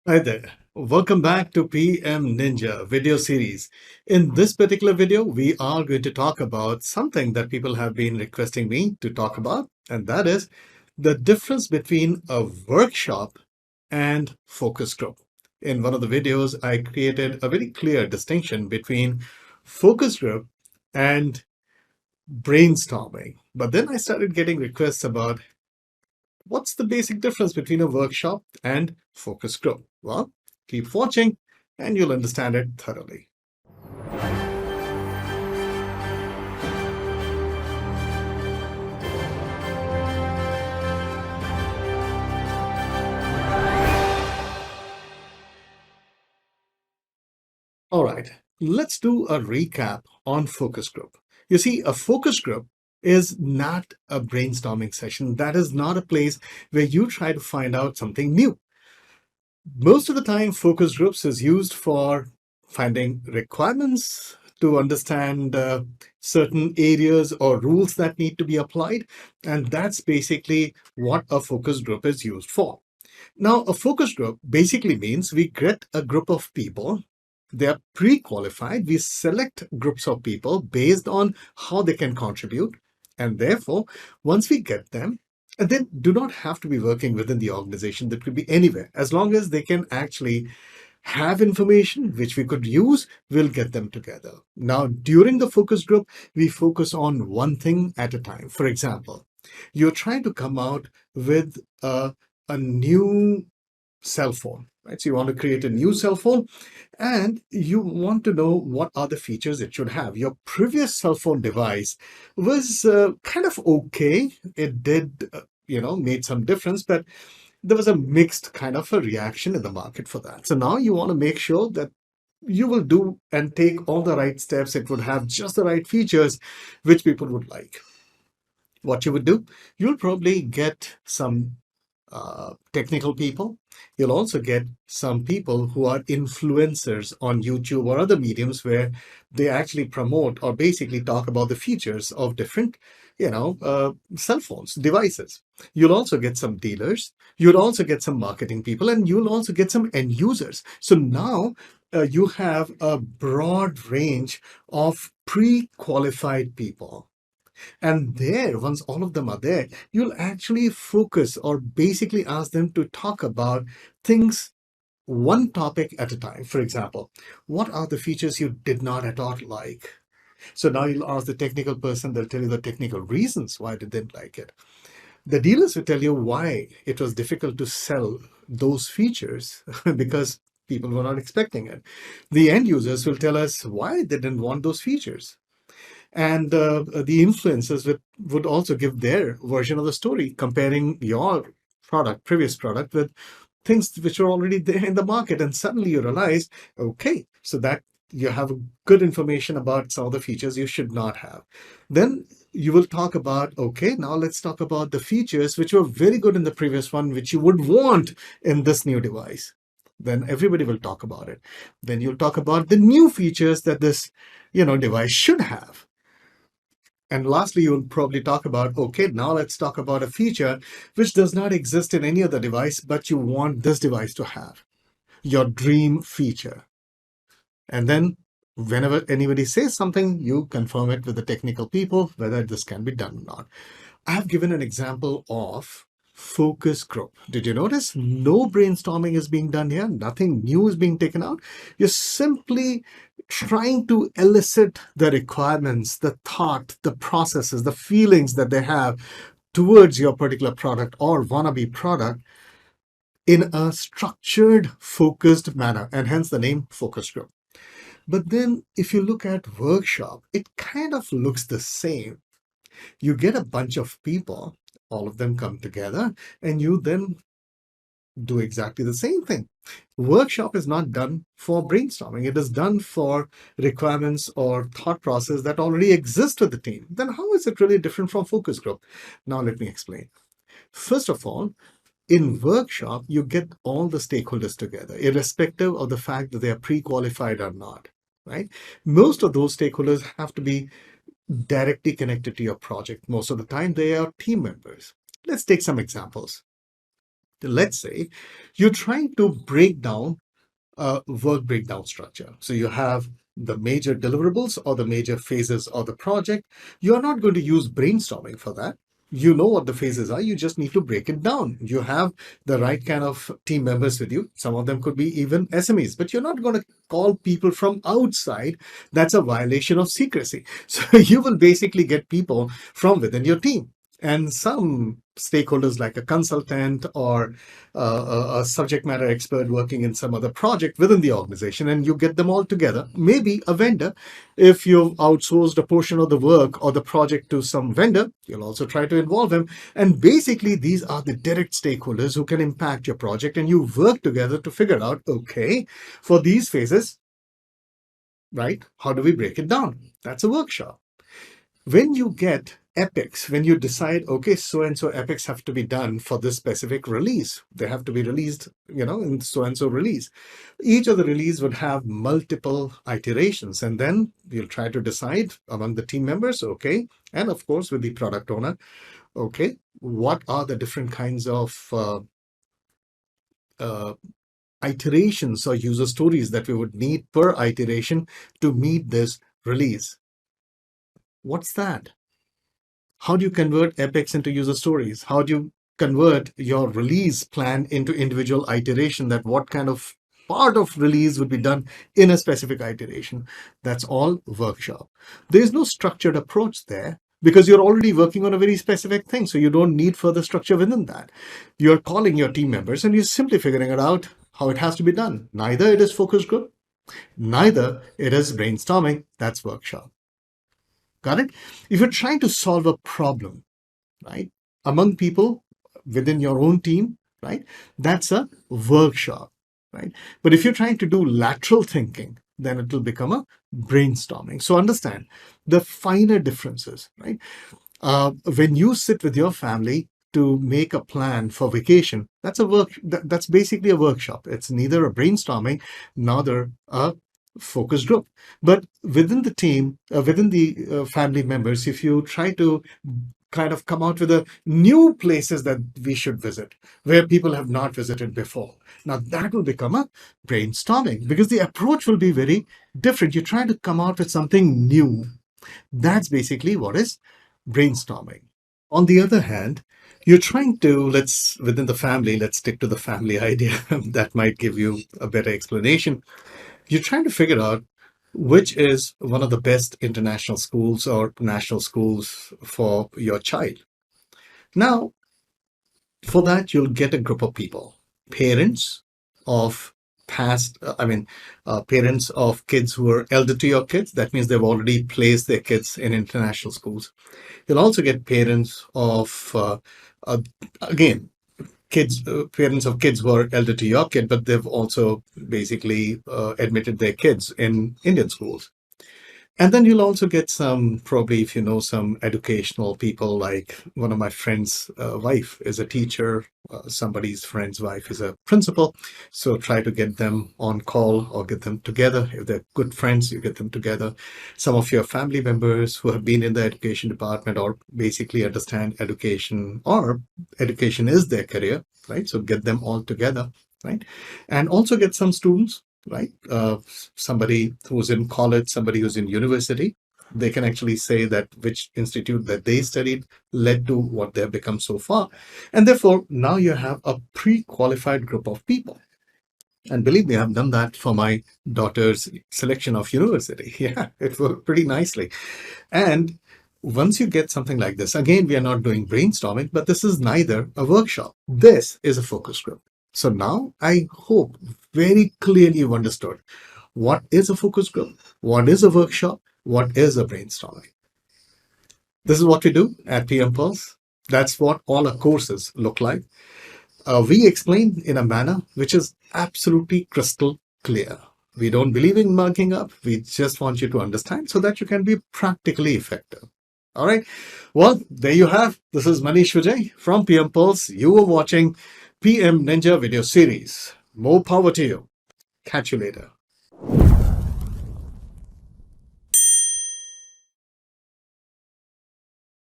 Hi there. Welcome back to PM Ninja video series. In this particular video, we are going to talk about something that people have been requesting me to talk about, and that is the difference between a workshop and focus group. In one of the videos, I created a very clear distinction between focus group and brainstorming. But then I started getting requests about what's the basic difference between a workshop and focus group? Well, keep watching and you'll understand it thoroughly. All right, let's do a recap on focus group. You see, a focus group is not a brainstorming session. That is not a place where you try to find out something new. Most of the time, focus groups is used for finding requirements to understand certain areas or rules that need to be applied. And that's basically what a focus group is used for. Now, a focus group basically means we get a group of people. They are pre-qualified. We select groups of people based on how they can contribute. And therefore, once we get them, and they do not have to be working within the organization, that could be anywhere. As long as they can actually have information which we could use, we'll get them together. Now, during the focus group, we focus on one thing at a time. For example, you're trying to come out with a new cell phone, right? So you want to create a new cell phone and you want to know what are the features it should have. Your previous cell phone device was kind of okay. It did, made some difference, but there was a mixed kind of a reaction in the market for that. So now you want to make sure that you will do and take all the right steps. It would have just the right features which people would like. What you would do, you'll probably get some technical people. You'll also get some people who are influencers on YouTube or other mediums where they actually promote or basically talk about the features of different, cell phones, devices. You'll also get some dealers. You'll also get some marketing people, and you'll also get some end users. So now you have a broad range of pre-qualified people. And there, once all of them are there, you'll actually focus or basically ask them to talk about things one topic at a time. For example, what are the features you did not at all like? So now you'll ask the technical person, they'll tell you the technical reasons why they didn't like it. The dealers will tell you why it was difficult to sell those features because people were not expecting it. The end users will tell us why they didn't want those features. And the influencers would also give their version of the story, comparing your previous product, with things which are already there in the market. And suddenly you realize, okay, so that you have good information about some of the features you should not have. Then you will talk about, okay, now let's talk about the features which were very good in the previous one, which you would want in this new device. Then everybody will talk about it. Then you'll talk about the new features that this, device should have. And lastly, you'll probably talk about, okay, now let's talk about a feature which does not exist in any other device, but you want this device to have your dream feature. And then whenever anybody says something, you confirm it with the technical people, whether this can be done or not. I have given an example of focus group. Did you notice? No brainstorming is being done here. Nothing new is being taken out. You're simply trying to elicit the requirements, the thought, the processes, the feelings that they have towards your particular product or wannabe product in a structured, focused manner, and hence the name focus group. But then if you look at workshop, it kind of looks the same. You get a bunch of people, all of them come together, and you then do exactly the same thing. Workshop is not done for brainstorming. It is done for requirements or thought process that already exist with the team. Then how is it really different from focus group? Now let me explain. First of all, in workshop, you get all the stakeholders together, irrespective of the fact that they are pre-qualified or not, right? Most of those stakeholders have to be directly connected to your project. Most of the time, they are team members. Let's take some examples. Let's say you're trying to break down a work breakdown structure. So you have the major deliverables or the major phases of the project. You're not going to use brainstorming for that. You know what the phases are. You just need to break it down. You have the right kind of team members with you. Some of them could be even SMEs, but you're not going to call people from outside. That's a violation of secrecy. So you will basically get people from within your team. And some stakeholders like a consultant or a subject matter expert working in some other project within the organization, and you get them all together. Maybe a vendor, if you've outsourced a portion of the work or the project to some vendor, you'll also try to involve him. And basically, these are the direct stakeholders who can impact your project, and you work together to figure out, okay, for these phases, right, how do we break it down? That's a workshop. When you get epics, when you decide, okay, so and so epics have to be done for this specific release, they have to be released, in so and so release. Each of the release would have multiple iterations, and then you'll try to decide among the team members, okay, and of course with the product owner, okay, what are the different kinds of uh, iterations or user stories that we would need per iteration to meet this release. What's that? How do you convert epics into user stories? How do you convert your release plan into individual iteration? That what kind of part of release would be done in a specific iteration? That's all workshop. There's no structured approach there because you're already working on a very specific thing. So you don't need further structure within that. You're calling your team members and you're simply figuring it out how it has to be done. Neither it is focus group, neither it is brainstorming. That's workshop. Got it? If you're trying to solve a problem, right, among people within your own team, right, that's a workshop, right? But if you're trying to do lateral thinking, then it will become a brainstorming. So understand the finer differences, right? When you sit with your family to make a plan for vacation, that's basically a workshop. It's neither a brainstorming nor a focus group. But within the team, within the family members, if you try to kind of come out with a new places that we should visit where people have not visited before, now that will become a brainstorming because the approach will be very different. You're trying to come out with something new. That's basically what is brainstorming. On the other hand, you're trying to, within the family, let's stick to the family idea. That might give you a better explanation. You're trying to figure out which is one of the best international schools or national schools for your child. Now, for that, you'll get a group of people, parents of parents of kids who are elder to your kids. That means they've already placed their kids in international schools. You'll also get parents of, again, parents of kids who are elder to your kid, but they've also basically admitted their kids in Indian schools. And then you'll also get some, probably if you know some educational people, like one of my friend's wife is a teacher, somebody's friend's wife is a principal. So try to get them on call or get them together. If they're good friends, you get them together. Some of your family members who have been in the education department or basically understand education or education is their career, right? So get them all together, right? And also get some students, right? Somebody who's in college, somebody who's in university, they can actually say that which institute that they studied led to what they have become so far. And therefore, now you have a pre-qualified group of people. And believe me, I've done that for my daughter's selection of university. Yeah, it worked pretty nicely. And once you get something like this, again, we are not doing brainstorming, but this is neither a workshop. This is a focus group. So now I hope very clearly you've understood what is a focus group, what is a workshop, what is a brainstorming. This is what we do at PM Pulse. That's what all our courses look like. We explain in a manner which is absolutely crystal clear. We don't believe in mugging up. We just want you to understand so that you can be practically effective. All right. Well, there you have. This is Maneesh Vijaya from PM Pulse. You were watching PM Ninja video series. More power to you. Catch you later.